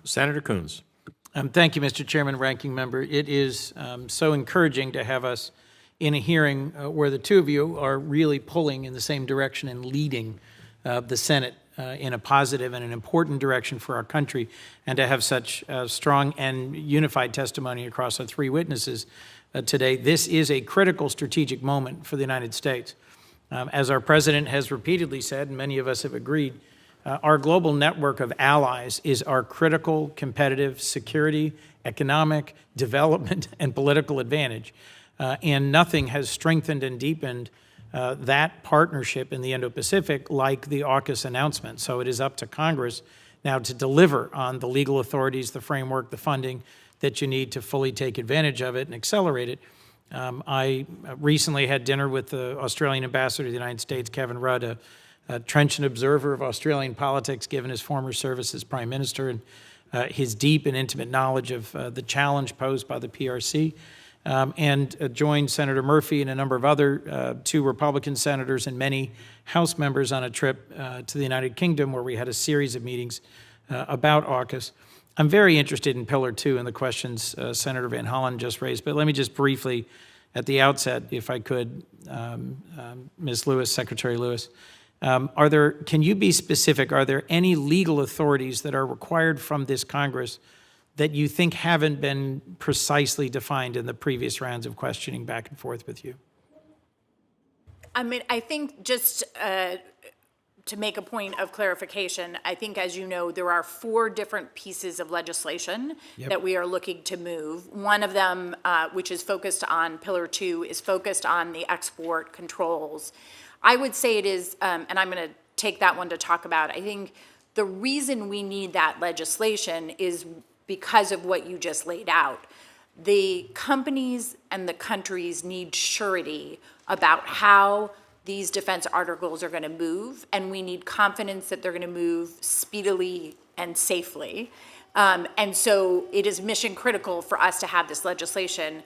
Senator Coons. Thank you, Mr. Chairman, Ranking Member. It is so encouraging to have us in a hearing where the two of you are really pulling in the same direction and leading the Senate in a positive and an important direction for our country, and to have such strong and unified testimony across our three witnesses today. This is a critical strategic moment for the United States. As our president has repeatedly said, and many of us have agreed, our global network of allies is our critical competitive security, economic, development, and political advantage. And nothing has strengthened and deepened that partnership in the Indo-Pacific like the AUKUS announcement. So it is up to Congress now to deliver on the legal authorities, the framework, the funding that you need to fully take advantage of it and accelerate it. I recently had dinner with the Australian ambassador to the United States, Kevin Rudd, a trenchant observer of Australian politics, given his former service as Prime Minister and his deep and intimate knowledge of the challenge posed by the PRC, and joined Senator Murphy and a number of other two Republican senators and many House members on a trip to the United Kingdom, where we had a series of meetings about AUKUS. I'm very interested in Pillar 2 and the questions Senator Van Hollen just raised, but let me just briefly, at the outset, if I could, Ms. Lewis, Secretary Lewis, can you be specific? Are there any legal authorities that are required from this Congress that you think haven't been precisely defined in the previous rounds of questioning back and forth with you? I mean, I think just to make a point of clarification, I think, as you know, there are 4 different pieces of legislation that we are looking to move. One of them, which is focused on Pillar 2, is focused on the export controls. I would say it is, and I'm going to take that one to talk about, I think the reason we need that legislation is because of what you just laid out. The companies and the countries need surety about how these defense articles are going to move, and we need confidence that they're going to move speedily and safely. And so it is mission critical for us to have this legislation.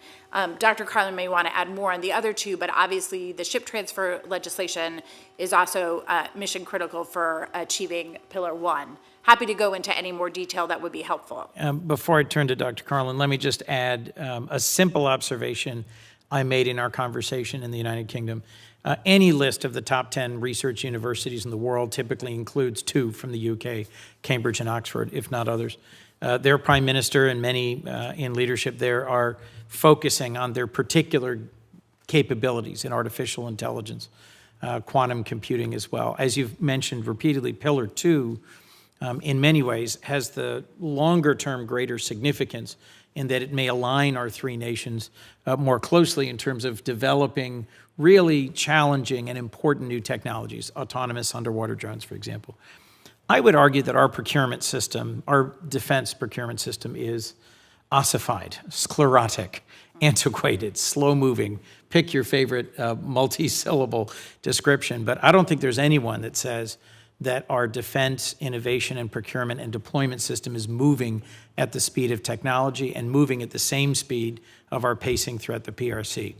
Dr. Carlin may want to add more on the other 2, but obviously the ship transfer legislation is also mission critical for achieving Pillar 1. Happy to go into any more detail that would be helpful. Before I turn to Dr. Carlin, let me just add a simple observation I made in our conversation in the United Kingdom. Any list of the top 10 research universities in the world typically includes 2 from the UK, Cambridge and Oxford, if not others. Their prime minister and many in leadership there are focusing on their particular capabilities in artificial intelligence, quantum computing as well. As you've mentioned repeatedly, Pillar 2, in many ways, has the longer-term greater significance in that it may align our 3 nations more closely in terms of developing really challenging and important new technologies, autonomous underwater drones, for example. I would argue that our procurement system, our defense procurement system, is ossified, sclerotic, antiquated, slow-moving. Pick your favorite multi-syllable description, but I don't think there's anyone that says that our defense, innovation, and procurement and deployment system is moving at the speed of technology and moving at the same speed of our pacing threat, the PRC.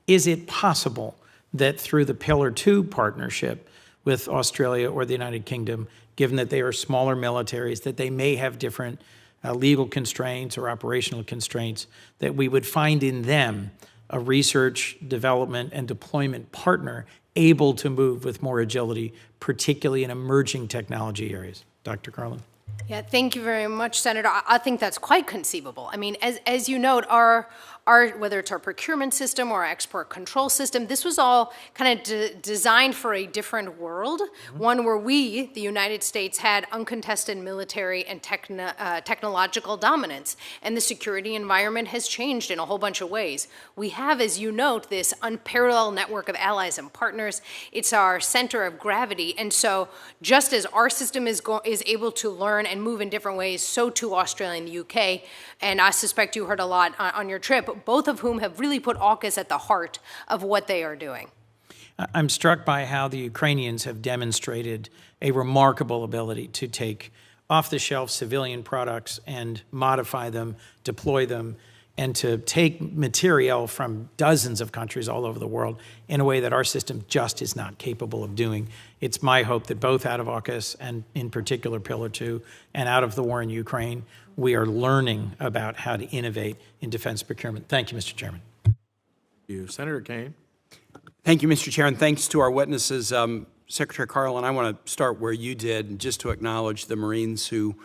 Is it possible that through the Pillar 2 partnership with Australia or the United Kingdom, given that they are smaller militaries, that they may have different legal constraints or operational constraints, that we would find in them a research, development, and deployment partner able to move with more agility, particularly in emerging technology areas? Dr. Carlin. Yeah, thank you very much, Senator. I think that's quite conceivable. I mean, as you note, our whether it's our procurement system or our export control system, this was all kind of designed for a different world, one where we, the United States, had uncontested military and technological dominance, and the security environment has changed in a whole bunch of ways. We have, as you note, this unparalleled network of allies and partners. It's our center of gravity, and so just as our system is able to learn and move in different ways, so too Australia and the UK, and I suspect you heard a lot on your trip, both of whom have really put AUKUS at the heart of what they are doing. I'm struck by how the Ukrainians have demonstrated a remarkable ability to take off-the-shelf civilian products and modify them, deploy them and to take materiel from dozens of countries all over the world in a way that our system just is not capable of doing. It's my hope that both out of AUKUS and in particular Pillar 2 and out of the war in Ukraine, we are learning about how to innovate in defense procurement. Thank you, Mr. Chairman. Thank you. Senator Kane. Thank you, Mr. Chair, and thanks to our witnesses. Secretary Carlin, I want to start where you did, just to acknowledge the Marines who